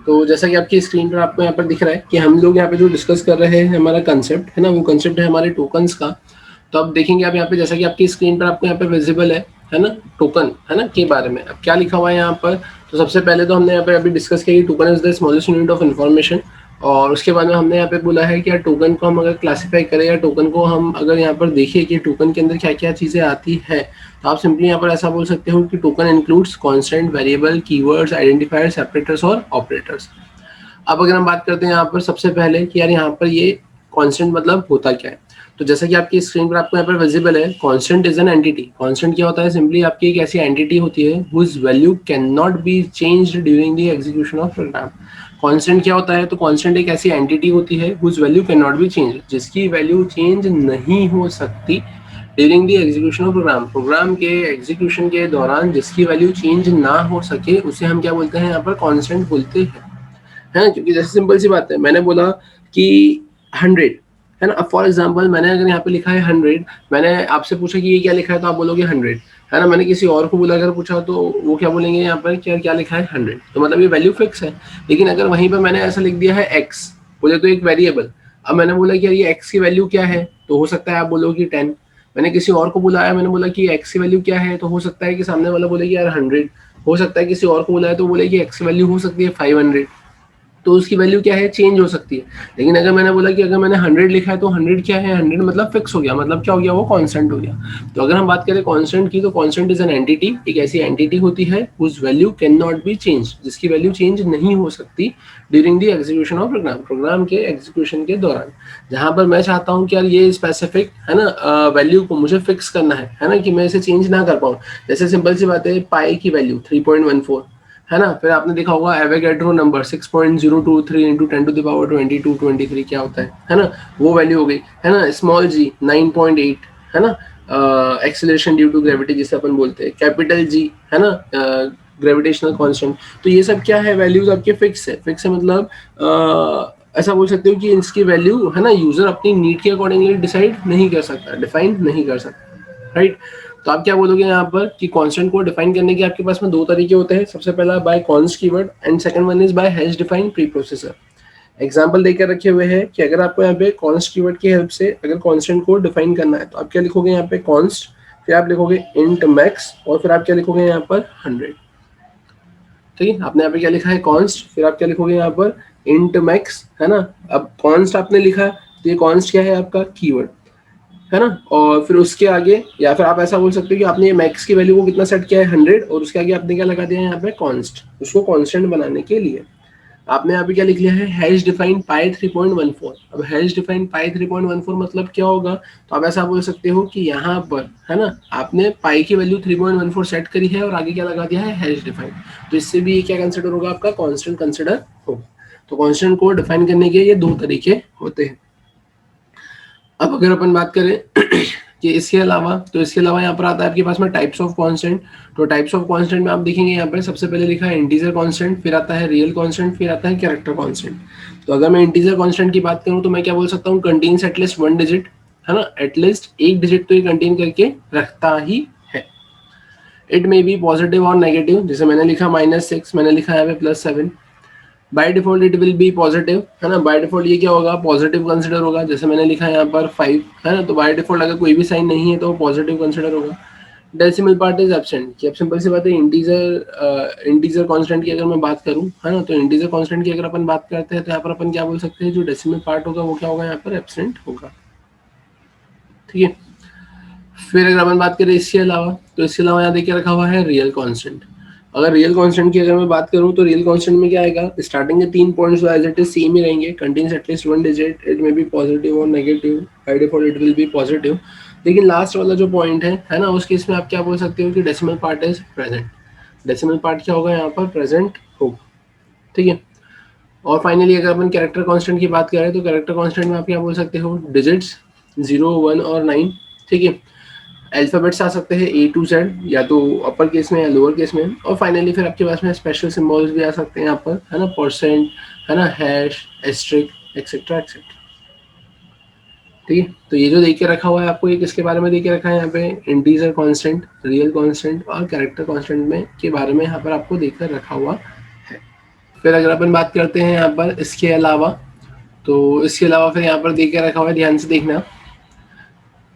तो जैसा कि आपकी स्क्रीन पर आपको यहाँ पर दिख रहा है कि हम लोग यहाँ पे जो डिस्कस कर रहे हैं हमारा कंसेप्ट है ना, वो कंसेप्ट है हमारे टोकन्स का। तो अब देखेंगे आप यहाँ पे, जैसा कि आपकी स्क्रीन पर आपको यहाँ पे विजिबल है ना, टोकन है ना के बारे में। अब क्या लिखा हुआ है यहाँ पर, तो सबसे पहले तो हमने यहाँ पे अभी डिस्कस किया कि token is the smallest unit of information. और उसके बाद में हमने यहाँ पे बोला है कि यार टोकन को हम अगर क्लासीफाई करें या टोकन को हम अगर यहाँ पर देखिए कि टोकन के अंदर क्या क्या चीज़ें आती है, तो आप सिंपली यहाँ पर ऐसा बोल सकते हो कि token includes constant, variable, keywords, identifier, separators और ऑपरेटर्स। अब अगर हम बात करते हैं यहाँ पर सबसे पहले कि यार यहाँ पर ये कांस्टेंट मतलब होता क्या है, तो जैसा कि आपकी स्क्रीन पर आपको यहाँ पर विजिबल है, constant is an entity. Constant क्या होता है, सिंपली आपकी एक ऐसी एंटिटी होती है whose value can not be changed during the execution of program. Constant क्या होता है, तो कांस्टेंट एक ऐसी एंटिटी होती है whose value can not be change, जिसकी वैल्यू चेंज नहीं हो सकती during the execution of program. Program के एग्जीक्यूशन के दौरान जिसकी वैल्यू चेंज ना हो सके उसे हम क्या बोलते हैं, यहाँ पर कांस्टेंट बोलते हैं, है ना। क्योंकि जैसे सिंपल सी बात है, मैंने बोला कि 100 है ना। अब फॉर एग्जांपल मैंने अगर यहाँ पे लिखा है 100, मैंने आपसे पूछा कि ये क्या लिखा है, तो आप बोलोगे 100, है ना। मैंने किसी और को बोला अगर पूछा तो वो क्या बोलेंगे यहाँ पर, क्या क्या लिखा है 100, तो मतलब ये वैल्यू फिक्स है। लेकिन अगर वहीं पर मैंने ऐसा लिख दिया है x, बोले तो एक वेरिएबल, अब मैंने बोला कि यार ये x की वैल्यू क्या है, तो हो सकता है आप बोलोगे 10। मैंने किसी और को बुलाया, मैंने बोला कि x की वैल्यू क्या है, तो हो सकता है कि सामने वाला बोले कि यार 100। हो सकता है किसी और को बुलाया तो बोले कि x की वैल्यू हो सकती है 500, तो उसकी वैल्यू क्या है, चेंज हो सकती है। लेकिन अगर मैंने बोला कि अगर मैंने 100 लिखा है तो 100 क्या है, 100 मतलब फिक्स हो गया, मतलब क्या हो गया, वो कांस्टेंट हो गया। तो अगर हम बात करें कांस्टेंट की, तो कांस्टेंट इज एन एंटिटी, एक ऐसी एंटिटी होती है उस value can not be change, जिसकी वैल्यू चेंज नहीं हो सकती during the execution of program, program के एग्जीक्यूशन के दौरान। जहां पर मैं चाहता हूँ कि यार ये स्पेसिफिक है ना वैल्यू को मुझे फिक्स करना है ना, कि मैं इसे चेंज ना कर पाऊँ। जैसे सिंपल सी बात है, पाई की वैल्यू 3.14 है ना, फिर आपने देखा होगा Avogadro number 6.023 into 10 to the power 22 23 क्या होता है ना, वो वैल्यू हो गई, है ना। स्मॉल जी 9.8 है ना, एक्सेलरेशन ड्यू टू ग्रेविटी जिसे अपन बोलते हैं। कैपिटल जी है ना, ग्रेविटेशनल कांस्टेंट। तो ये सब क्या है, वैल्यूज आपके फिक्स है। फिक्स है मतलब ऐसा बोल सकते हो कि इसकी वैल्यू है ना यूजर अपनी नीड के अकॉर्डिंगली डिसाइड नहीं कर सकता, डिफाइन नहीं कर सकता, राइट। तो आप क्या बोलोगे यहाँ पर कि कांस्टेंट को डिफाइन करने के आपके पास में दो तरीके होते हैं। सबसे पहला by const keyword and second one is by hash define preprocessor. Example देकर रखे हुए हैं कि अगर आपको यहाँ पे कॉन्स्ट कीवर्ड की हेल्प से अगर कांस्टेंट को डिफाइन करना है, तो आप क्या लिखोगे यहाँ पे कॉन्स्ट, फिर आप लिखोगे इंट मैक्स, और फिर आप क्या लिखोगे यहाँ पर 100। ठीक है, आपने यहाँ पे क्या लिखा है कॉन्स्ट, फिर आप क्या लिखोगे यहाँ पर इंट मैक्स, है ना। अब कॉन्स्ट आपने लिखा, तो ये कॉन्स्ट क्या है, आपका कीवर्ड, है ना। और फिर उसके आगे, या फिर आप ऐसा बोल सकते हो कि आपने ये मैक्स की वैल्यू को कितना सेट किया है 100, और उसके आगे आपने क्या लगा दिया है यहाँ पे कॉन्स्ट, उसको कांस्टेंट बनाने के लिए। आपने यहाँ पे क्या लिख लिया है, हैश डिफाइन पाई 3.14। अब हैश डिफाइन पाई 3.14 मतलब क्या होगा, तो आप ऐसा बोल सकते हो कि यहाँ पर है ना आपने पाई की वैल्यू 3.14 सेट करी है और आगे क्या लगा दिया है, हैश डिफाइन। तो इससे भी ये क्या कंसिडर होगा, आपका कांस्टेंट कंसिडर होगा। तो कांस्टेंट को डिफाइन करने के ये दो तरीके होते हैं। अब अगर अपन बात करें कि इसके अलावा, तो इसके अलावा यहाँ पर आता है आपके पास में टाइप्स ऑफ कांस्टेंट। तो टाइप्स ऑफ कांस्टेंट में आप देखेंगे यहाँ पर सबसे पहले लिखा है इंटीजर कांस्टेंट, फिर आता है रियल कांस्टेंट, फिर आता है कैरेक्टर कांस्टेंट। तो अगर मैं इंटीजर कांस्टेंट की बात करूँ तो मैं क्या बोल सकता हूँ, कंटेन्स एटलीस्ट 1 डिजिट, है ना, एटलीस्ट एक डिजिट तो ये कंटेन करके रखता ही है। इट मे बी पॉजिटिव और नेगेटिव, जैसे मैंने लिखा -6, मैंने लिखा यहाँ पे +7। Bye default it will be positive, है ना। बाय डिफॉल्ट ये क्या होगा, पॉजिटिव कंसिडर होगा, जैसे मैंने लिखा है यहाँ पर 5, है ना। तो बाय डिफॉल्ट अगर कोई भी साइन नहीं है तो पॉजिटिव कंसिडर होगा। डेसिमल पार्ट इज एब्सेंट, कि अब सिंपल सी बात है, इंटीजर कांस्टेंट की अगर मैं बात करूं, है ना, तो इंटीजर कांस्टेंट की अगर अपन बात करते हैं तो यहाँ पर अपन क्या बोल सकते हैं, जो डेसिमल पार्ट होगा वो क्या होगा, यहाँ पर एब्सेंट होगा। ठीक है, फिर अगर अपन बात करें इसके अलावा, तो इसके अलावा यहाँ देखिए रखा हुआ है रियल कांस्टेंट। अगर रियल कांस्टेंट की अगर मैं बात करूं तो रियल कांस्टेंट में क्या आएगा, स्टार्टिंग के 3 points as it is same ही रहेंगे, contains at least 1 digit, it may be positive और negative, by default it will be positive. लेकिन लास्ट वाला जो पॉइंट है ना, उस केस में आप क्या बोल सकते हो कि decimal part is present. Decimal part क्या होगा, यहाँ पर प्रेजेंट होगा। ठीक है, और फाइनली अगर अपन कैरेक्टर कांस्टेंट की बात करें तो कैरेक्टर कांस्टेंट में आप क्या बोल सकते हो, डिजिट्स 0, 1 और 9। ठीक है, अल्फाबेट्स आ सकते हैं A to Z, या तो अपर केस में या लोअर केस में, और फाइनली फिर आपके पास में स्पेशल सिंबल्स भी आ सकते हैं यहाँ पर, है ना, परसेंट, है ना, हैश, एस्ट्रिक, एक्सेट्रा एक्सेट्रा। ठीक है, तो ये जो देख के रखा हुआ है आपको, ये किसके बारे में देख के रखा है यहाँ पे, इंटीजर कांस्टेंट, रियल कांस्टेंट और कैरेक्टर कांस्टेंट में के बारे में यहाँ पर आपको देखकर रखा हुआ है। फिर अगर अपन बात करते हैं यहाँ पर इसके अलावा, तो इसके अलावा फिर यहाँ पर देख के रखा हुआ है, ध्यान से देखना।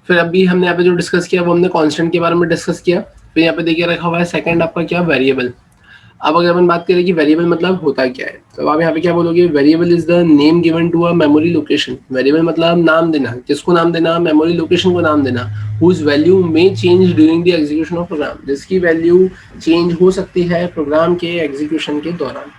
फिर अभी हमने यहाँ पे जो डिस्कस किया वो हमने कांस्टेंट के बारे में डिस्कस किया। फिर यहाँ पे देखिए रखा हुआ है सेकंड आपका क्या, वेरिएबल। अब अगर अपन बात करें कि वेरिएबल मतलब होता क्या है, तो आप यहाँ पे क्या बोलोगे, variable is the name given to a memory location. Variable मतलब नाम देना, किसको नाम देना, मेमोरी लोकेशन को नाम देना। हुज वैल्यू में change during the execution of program, जिसकी वैल्यू चेंज हो सकती है प्रोग्राम के एग्जीक्यूशन के दौरान,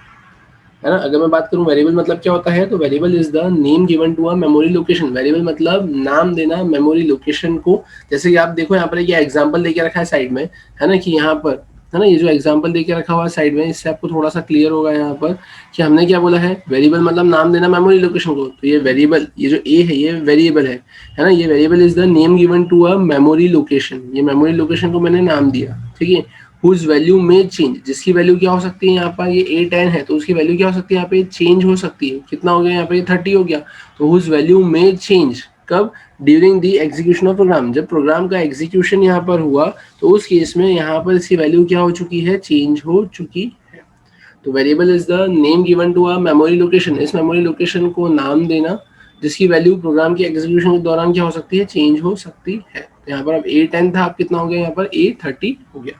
है ना। अगर मैं बात करूं वेरिएबल मतलब क्या होता है, तो variable is the name given to a memory location. Variable मतलब नाम देना मेमोरी लोकेशन को। जैसे कि आप देखो यहाँ पर एक एग्जांपल देके रखा है साइड में, है ना, कि यहाँ पर, है ना, ये जो एग्जांपल देके रखा हुआ है साइड में, इससे आपको थोड़ा सा क्लियर होगा यहाँ पर कि हमने क्या बोला है, वेरिएबल मतलब नाम देना मेमोरी लोकेशन को। तो ये वेरिएबल, ये जो ए है ये वेरिएबल है ना। ये variable is the name given to a memory location, ये मेमोरी लोकेशन को मैंने नाम दिया, ठीक है। हुज वैल्यू में चेंज, जिसकी वैल्यू क्या हो सकती है, यहाँ पर ये A10 है तो उसकी वैल्यू क्या हो सकती है, यहाँ पे चेंज हो सकती है। कितना हो गया यहाँ पे, 30 हो गया। तो हुज वैल्यू में चेंज कब, during the execution of program, जब प्रोग्राम का एग्जीक्यूशन यहाँ पर हुआ तो उस केस में यहाँ पर इसकी वैल्यू क्या हो चुकी है, चेंज हो चुकी है। तो variable is the name given to a memory location, इस मेमोरी लोकेशन को नाम देना जिसकी वैल्यू प्रोग्राम के एग्जीक्यूशन के दौरान क्या हो सकती है, चेंज हो सकती है। तो यहाँ पर अब A10 था, अब कितना हो गया, यहाँ पर A30 हो गया,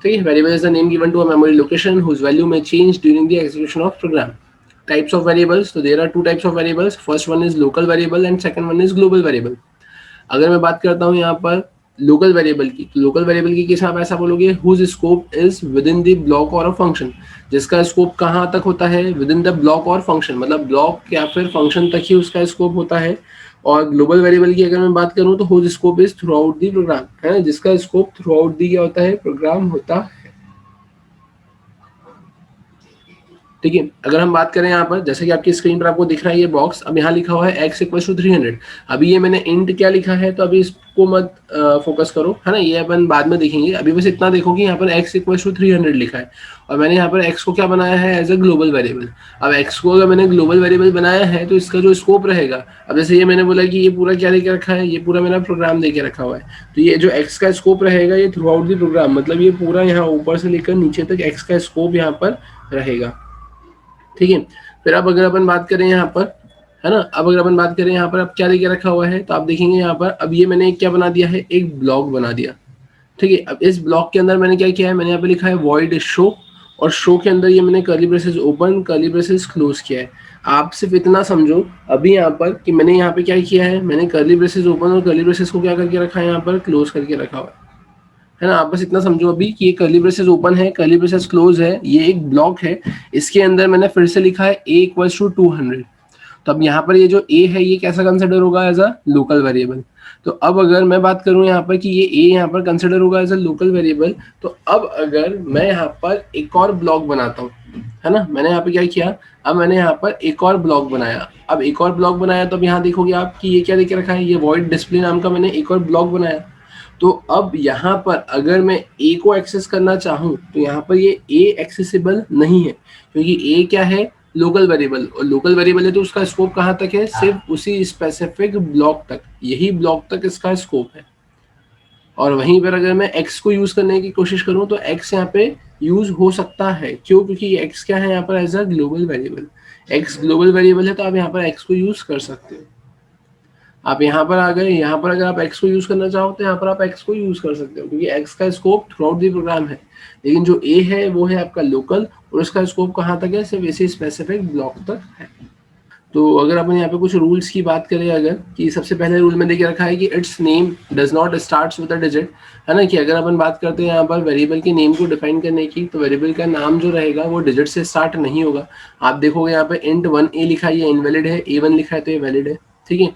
ठीक है। Variable is the name given to a memory location whose value may change during the execution of program. Types of variables, so there are two types of variables. First one is local variable and second one is global variable. अगर मैं बात करता हूँ यहाँ पर local variable की, तो local variable की केस में आप ऐसा बोलोगे whose scope is within the block और अ फंक्शन, जिसका स्कोप कहाँ तक होता है, विद इन द ब्लॉक और फंक्शन, मतलब ब्लॉक या फिर फंक्शन तक ही उसका स्कोप होता है। और ग्लोबल वेरिएबल की अगर मैं बात करूँ तो whose scope is throughout the program, है, जिसका स्कोप थ्रू आउट दी क्या होता है, प्रोग्राम होता है, ठीक है। अगर हम बात करें यहाँ पर, जैसे कि आपकी स्क्रीन पर आपको दिख रहा है ये बॉक्स, अब यहाँ लिखा हुआ है x इक्वल टू 300। अभी ये मैंने इंट क्या लिखा है, तो अभी इसको मत फोकस करो, है ना, ये अपन बाद में देखेंगे। अभी बस इतना देखो कि यहाँ पर x इक्वल टू 300 लिखा है और मैंने यहाँ पर x को क्या बनाया है, एज अ ग्लोबल वेरिएबल। अब x को अगर मैंने ग्लोबल वेरिएबल बनाया है तो इसका जो स्कोप रहेगा, अब जैसे ये मैंने बोला कि ये पूरा क्या लेके रखा है, ये पूरा मेरा प्रोग्राम देके रखा हुआ है, तो ये जो x का स्कोप रहेगा ये थ्रू आउट द प्रोग्राम, मतलब ये पूरा यहाँ ऊपर से लेकर नीचे तक x का स्कोप यहाँ पर रहेगा, ठीक है। फिर अब अगर अपन बात करें यहाँ पर, है ना, अब अगर अपन बात करें यहाँ पर अब क्या लेके रखा हुआ है, तो आप देखेंगे यहाँ पर अब ये मैंने क्या बना दिया है, एक ब्लॉक बना दिया, ठीक है। अब इस ब्लॉक के अंदर मैंने क्या किया है, मैंने यहाँ पे लिखा है वॉइड शो, और शो के अंदर ये मैंने curly braces open curly braces close किया है। आप सिर्फ इतना समझो अभी यहाँ पर कि मैंने यहाँ पे क्या किया है, मैंने कर्ली ब्रेसेस ओपन और कर्ली ब्रेसेस को क्या करके रखा है, यहाँ पर क्लोज करके रखा हुआ है ना। आप बस इतना समझो अभी कि ये कर्ली ब्रेसेस ओपन है, कर्ली ब्रेसेस क्लोज है, ये एक ब्लॉक है, इसके अंदर मैंने फिर से लिखा है a इक्वल्स टू 200। तो अब यहाँ पर ये जो a है ये कैसा कंसिडर होगा, एज अ लोकल वेरिएबल। तो अब अगर मैं बात करूँ यहाँ पर कि ये a यहाँ पर कंसिडर होगा एज अ लोकल वेरिएबल, तो अब अगर मैं यहाँ पर एक और ब्लॉक बनाता हूँ, है ना, मैंने यहाँ पे क्या किया, अब मैंने यहाँ पर एक और ब्लॉक बनाया। अब एक और ब्लॉक बनाया तो अब यहाँ देखोगे आप कि ये क्या देके रखा है, ये वॉइड डिस्प्ले नाम का मैंने एक और ब्लॉक बनाया। तो अब यहाँ पर अगर मैं a को एक्सेस करना चाहूँ तो यहाँ पर ये a एक्सेसिबल नहीं है, क्योंकि a क्या है, लोकल वेरिएबल, और लोकल वेरिएबल है तो उसका स्कोप कहाँ तक है, सिर्फ उसी स्पेसिफिक ब्लॉक तक, यही ब्लॉक तक इसका स्कोप है। और वहीं पर अगर मैं x को यूज करने की कोशिश करूँ तो x यहाँ पे यूज हो सकता है, क्यों, क्योंकि x क्या है यहाँ पर, as a global variable. x global variable है तो आप यहाँ पर x को यूज कर सकते हो। आप यहाँ पर आ गए, यहाँ पर अगर आप x को यूज करना चाहो तो यहाँ पर आप x को यूज कर सकते हो, क्योंकि x का scope throughout the program है, लेकिन जो a है वो है आपका लोकल, और उसका स्कोप कहाँ तक है, सिर्फ इसी स्पेसिफिक ब्लॉक तक है। तो अगर अपन यहाँ पे कुछ रूल्स की बात करें, अगर कि सबसे पहले रूल में देके रखा है कि it's name does not starts with a digit, है ना, कि अगर अपन बात करते हैं यहाँ पर वेरिएबल के नेम को डिफाइन करने की, तो वेरिएबल का नाम जो रहेगा वो डिजिट से स्टार्ट नहीं होगा। आप देखोगे यहाँ पे int 1a लिखा है, ये इनवैलिड है, a1 लिखा है तो ये वैलिड है, ठीक है।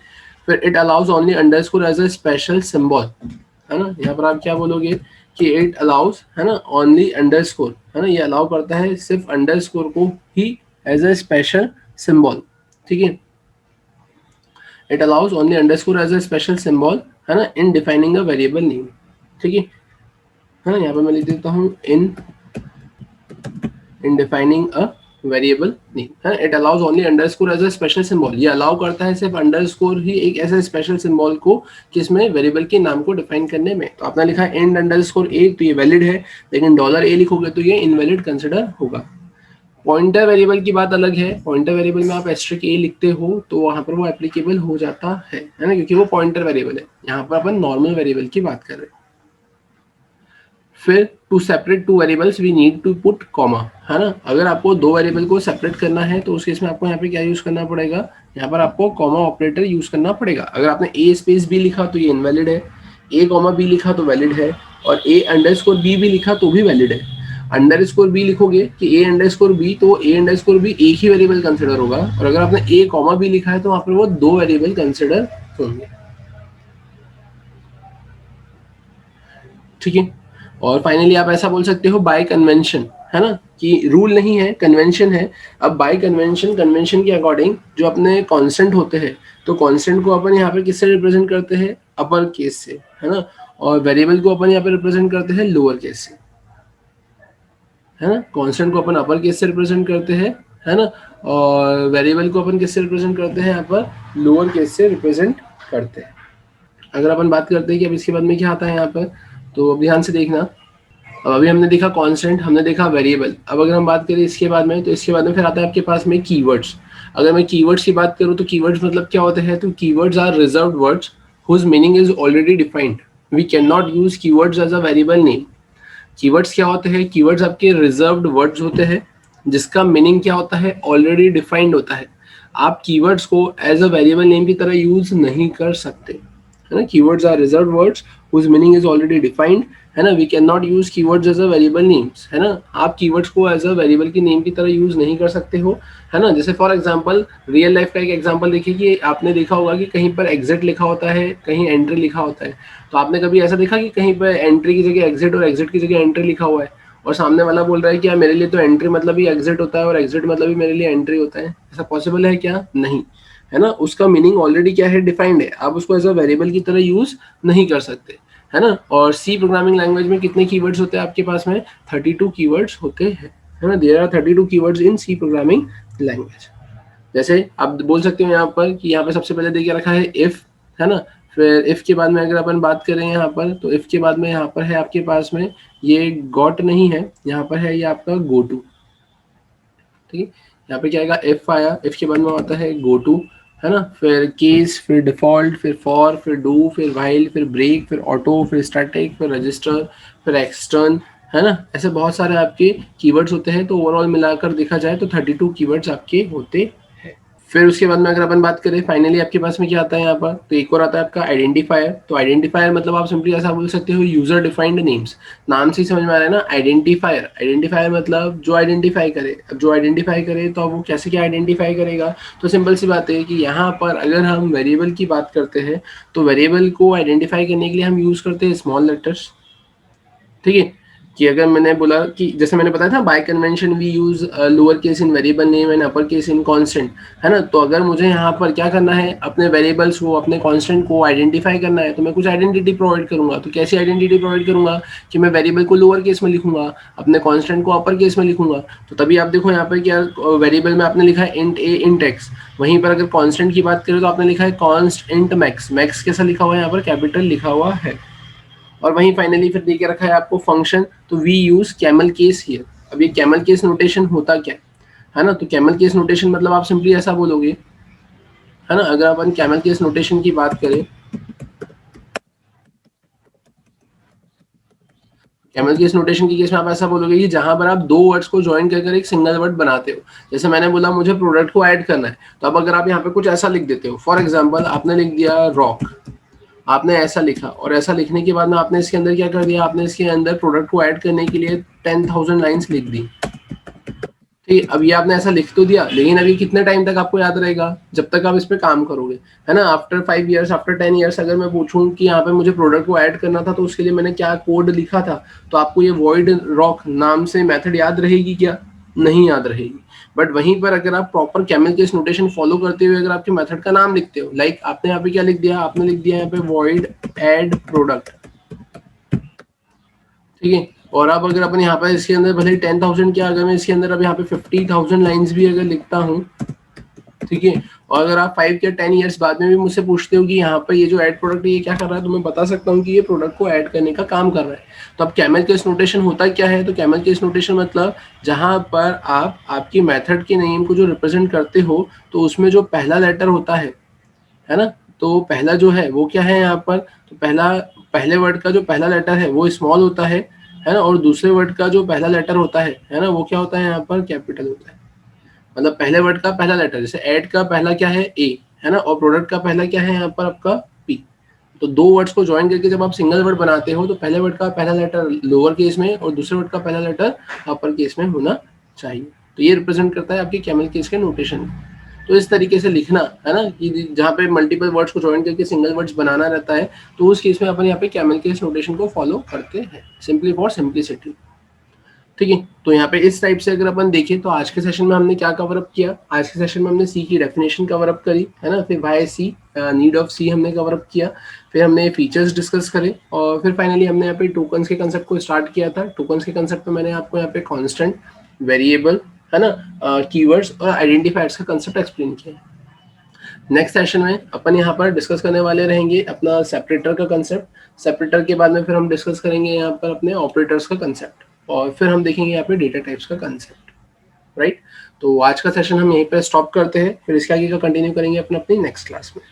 फिर it allows only underscore as a special symbol, है ना, यहाँ पर आप क्या बोलोगे कि इट अलाउज, है ना, ओनली अंडरस्कोर, है ना, ये अलाउ करता है सिर्फ अंडरस्कोर को ही एज अ स्पेशल सिंबल, ठीक है। It allows only underscore as a special symbol, है ना, in defining a variable name, ठीक है ना। यहाँ पर मैं लिख देता हूँ in defining a variable name, है। It allows only underscore as a special symbol, ये अलाउ करता है सिर्फ अंडरस्कोर ही एक ऐसे स्पेशल सिंबल को किसमें, वेरिएबल के नाम को डिफाइन करने में। तो आपने लिखा है एंड अंडरस्कोर a, तो ये वैलिड है, लेकिन $a लिखोगे तो ये इनवैलिड कंसिडर होगा। पॉइंटर वेरिएबल की बात अलग है। पॉइंटर वेरिएबल में आप एस्ट्रिक ए लिखते हो तो वहां पर वो एप्लीकेबल हो जाता है ना, क्योंकि वो पॉइंटर वेरिएबल है। यहाँ पर अपन नॉर्मल वेरिएबल की बात कर रहे हैं। फिर to separate two variables we need to put comma, है ना। अगर आपको दो वेरिएबल को सेपरेट करना है तो उस केस में आपको यहाँ पे क्या यूज करना पड़ेगा, यहाँ पर आपको कॉमा ऑपरेटर यूज करना पड़ेगा। अगर आपने ए स्पेस बी लिखा तो ये इनवैलिड है, ए कॉमा बी लिखा तो वैलिड है, और ए अंडरस्कोर बी भी लिखा तो भी वैलिड है। अंडरस्कोर बी लिखोगे कि ए अंडरस्कोर बी, तो ए अंडरस्कोर बी एक ही वेरिएबल कंसिडर होगा, और अगर आपने ए कॉमा बी लिखा है तो वहां पर वो दो वेरिएबल कंसिडर होंगे। ठीक है। और फाइनली आप ऐसा बोल सकते हो बाय कन्वेंशन, है ना, कि रूल नहीं है, कन्वेंशन है। अब बाय कन्वेंशन, कन्वेंशन के अकॉर्डिंग जो अपने कांस्टेंट होते हैं, तो कांस्टेंट को अपन यहाँ पे किससे रिप्रेजेंट करते हैं, अपर केस से, है ना। और वेरिएबल को अपन यहाँ पे रिप्रेजेंट करते हैं लोअर केस से, है ना। कांस्टेंट को अपन अपर केस से रिप्रेजेंट करते हैं, है ना, और वेरिएबल को अपन किससे रिप्रेजेंट करते हैं, यहाँ पर लोअर केस से रिप्रेजेंट करते हैं। अगर अपन बात करते हैं कि अब इसके बाद में क्या आता है यहाँ पर, तो अब ध्यान से देखना। अब अभी हमने देखा कांस्टेंट, हमने देखा वेरिएबल। अब अगर हम बात करें इसके बाद में, तो इसके बाद में फिर आता है आपके पास में कीवर्ड्स। अगर मैं कीवर्ड्स की बात करूँ तो कीवर्ड्स मतलब क्या होते हैं, तो keywords are reserved words whose meaning is already defined. We can not use keywords as a variable name. Keywords क्या होते हैं, कीवर्ड्स आपके रिजर्व्ड वर्ड्स होते हैं जिसका मीनिंग क्या होता है, ऑलरेडी डिफाइंड होता है। आप कीवर्ड्स को एज अ वेरिएबल नेम की तरह यूज नहीं कर सकते, है ना। Keywords are reserved words whose meaning is already defined, है ना। We can not use keywords as a variable names, है ना। आप कीवर्ड्स को एज अ वेरिएबल की नेम की तरह यूज नहीं कर सकते हो, है ना। जैसे फॉर एग्जांपल रियल लाइफ का एक एग्जांपल देखिए कि आपने देखा होगा कि कहीं पर एग्जिट लिखा होता है, कहीं एंट्री लिखा होता है। तो आपने कभी ऐसा देखा कि कहीं पर एंट्री की जगह एग्जिट और एग्जिट की जगह एंट्री लिखा हुआ है, और सामने वाला बोल रहा है कि यार मेरे लिए तो एंट्री मतलब ही एग्जिट होता है और एग्जिट मतलब ही मेरे लिए एंट्री होता है। ऐसा पॉसिबल है क्या? नहीं, है ना। उसका मीनिंग ऑलरेडी क्या है, डिफाइंड है। आप उसको एज अ वेरिएबल की तरह यूज नहीं कर सकते, है ना। और सी प्रोग्रामिंग लैंग्वेज में कितने कीवर्ड्स होते हैं आपके पास में, 32 कीवर्ड्स होते हैं, है ना। There are 32 keywords in C programming language. जैसे आप बोल सकते हो यहाँ पर कि यहाँ पे सबसे पहले देखिए रखा है इफ, है ना। फिर इफ के बाद में अगर अपन बात करें यहाँ पर, तो इफ के बाद में यहाँ पर है आपके पास में ये गॉट नहीं है, यहाँ पर है ये आपका गो टू। ठीक है, यहाँ पे क्या आएगा, इफ आया, इफ के बाद में आता है गो टू, है ना। फिर केस, फिर डिफॉल्ट, फिर फॉर, फिर डू, फिर व्हाइल, फिर ब्रेक, फिर ऑटो, फिर स्टैटिक, फिर रजिस्टर, फिर एक्सटर्न, है ना। ऐसे बहुत सारे आपके कीवर्ड्स होते हैं। तो ओवरऑल मिलाकर देखा जाए तो 32 कीवर्ड्स आपके होते हैं। फिर उसके बाद में अगर अपन बात करें फाइनली आपके पास में क्या आता है यहाँ पर, तो एक और आता है आपका आइडेंटिफायर। तो आइडेंटिफायर मतलब आप सिंपली ऐसा बोल सकते हो यूजर डिफाइंड नेम्स। नाम से ही समझ में आ रहा है ना, आइडेंटिफायर। आइडेंटिफायर मतलब जो आइडेंटिफाई करे। अब जो आइडेंटिफाई करे तो अब वो कैसे क्या आइडेंटिफाई करेगा, तो सिंपल सी बात है कि यहाँ पर अगर हम वेरिएबल की बात करते हैं तो वेरिएबल को आइडेंटिफाई करने के लिए हम यूज करते हैं स्मॉल लेटर्स। ठीक है, कि अगर मैंने बोला कि जैसे मैंने बताया था by convention we use lower case in variable name and upper case in constant, है ना। तो अगर मुझे यहाँ पर क्या करना है, अपने वेरिएबल्स को, अपने कांस्टेंट को आइडेंटिफाई करना है, तो मैं कुछ आइडेंटिटी प्रोवाइड करूंगा। तो कैसी आइडेंटिटी प्रोवाइड करूंगा कि मैं वेरिएबल को लोअर केस में लिखूंगा, अपने कांस्टेंट को अपर केस में लिखूंगा। तो तभी आप देखो यहाँ पर क्या वेरिएबल में आपने लिखा है इंट ए इंट एक्स, वहीं पर अगर कांस्टेंट की बात करें तो आपने लिखा है कॉन्स्ट इंट मैक्स। मैक्स कैसा लिखा हुआ है, यहाँ पर कैपिटल लिखा हुआ है। और वहीं फाइनली फिर देके रखा है आपको फंक्शन। तो we use camel case here. अब ये कैमल केस नोटेशन होता क्या है ना, तो कैमल केस नोटेशन मतलब आप सिंपली ऐसा बोलोगे, है ना। अगर अपन कैमल केस नोटेशन की बात करें, कैमल केस नोटेशन की केस में आप ऐसा बोलोगे कि जहां पर आप दो वर्ड्स को ज्वाइन कर एक सिंगल वर्ड बनाते हो। जैसे मैंने बोला मुझे प्रोडक्ट को ऐड करना है, तो अब अगर आप यहाँ पे कुछ ऐसा लिख देते हो, फॉर एग्जाम्पल आपने लिख दिया रॉक, आपने ऐसा लिखा, और ऐसा लिखने के बाद में आपने इसके अंदर क्या कर दिया, आपने इसके अंदर प्रोडक्ट को ऐड करने के लिए 10,000 लाइंस लिख दी। ठीक है, अब ये आपने ऐसा लिख तो दिया, लेकिन अभी कितने टाइम तक आपको याद रहेगा, जब तक आप इस पे काम करोगे, है ना। आफ्टर 5 ईयर्स, आफ्टर 10 ईयर्स अगर मैं पूछूं कि यहाँ पे मुझे प्रोडक्ट को ऐड करना था तो उसके लिए मैंने क्या कोड लिखा था, तो आपको ये वॉइड रॉक नाम से मेथड याद रहेगी क्या? नहीं याद रहेगी। बट वहीं पर अगर आप proper camel case notation follow करते हुए अगर आपके मेथड का नाम लिखते हो, लाइक आपने यहाँ पे क्या लिख दिया, आपने लिख दिया यहाँ पे वॉइड ऐड प्रोडक्ट। ठीक है, और अब अगर अपन यहाँ पर इसके अंदर भले 10,000 क्या, अगर मैं इसके अंदर अब यहाँ पे 50,000 लाइंस भी अगर लिखता हूँ, ठीक है, और अगर आप 5 या 10 ईयर्स बाद में भी मुझसे पूछते हो कि यहाँ पर ये जो ऐड प्रोडक्ट है ये क्या कर रहा है, तो मैं बता सकता हूँ कि ये प्रोडक्ट को ऐड करने का काम कर रहा है। तो अब कैमल केस नोटेशन होता क्या है, तो कैमल केस नोटेशन मतलब जहाँ पर आप आपकी मेथड के नेम को जो रिप्रेजेंट करते हो, तो उसमें जो पहला लेटर होता है ना, तो पहला जो है वो क्या है यहाँ पर, तो पहले वर्ड का जो पहला लेटर है वो स्मॉल होता है ना, और दूसरे वर्ड का जो पहला लेटर होता है ना, वो क्या होता है यहाँ पर, कैपिटल होता है। मतलब पहले वर्ड का पहला लेटर, जैसे ऐड का पहला क्या है, ए है ना, और प्रोडक्ट का पहला क्या है यहाँ पर आपका, पी। तो दो वर्ड्स को ज्वाइन करके जब आप सिंगल वर्ड बनाते हो, तो पहले वर्ड का पहला लेटर लोअर केस में और दूसरे वर्ड का पहला लेटर अपर केस में होना चाहिए। तो ये रिप्रेजेंट करता है आपके कैमल केस के नोटेशन। तो इस तरीके से लिखना है ना, कि जहाँ पे मल्टीपल वर्ड्स को ज्वाइन करके सिंगल वर्ड्स बनाना रहता है, तो उस केस में अपन यहाँ पे कैमल केस नोटेशन को फॉलो करते हैं, सिंपली फॉर सिंप्लिसिटी। ठीक है, तो यहाँ पे इस टाइप से अगर अपन देखें, तो आज के सेशन में हमने क्या कवर अप किया, आज के सेशन में हमने सी की डेफिनेशन कवर अप करी है ना, फिर वाई सी, नीड ऑफ सी हमने कवर अप किया, फिर हमने फीचर्स डिस्कस करे, और फिर फाइनली हमने यहाँ पे टोकन्स के कंसेप्ट को स्टार्ट किया था। टोकन्स के कंसेप्ट में मैंने आपको यहाँ पे कॉन्स्टेंट, वेरिएबल है ना, कीवर्ड्स और आइडेंटिफायर्स का कंसेप्ट एक्सप्लेन किया। नेक्स्ट सेशन में अपन यहाँ पर डिस्कस करने वाले रहेंगे अपना सेपरेटर का कंसेप्ट। सेपरेटर के बाद में फिर हम डिस्कस करेंगे यहाँ पर अपने ऑपरेटर्स का कंसेप्ट, और फिर हम देखेंगे यहाँ पे डेटा टाइप्स का कंसेप्ट। राइट, तो आज का सेशन हम यहीं पर स्टॉप करते हैं, फिर इसके आगे का कंटिन्यू करेंगे अपने अपनी नेक्स्ट क्लास में।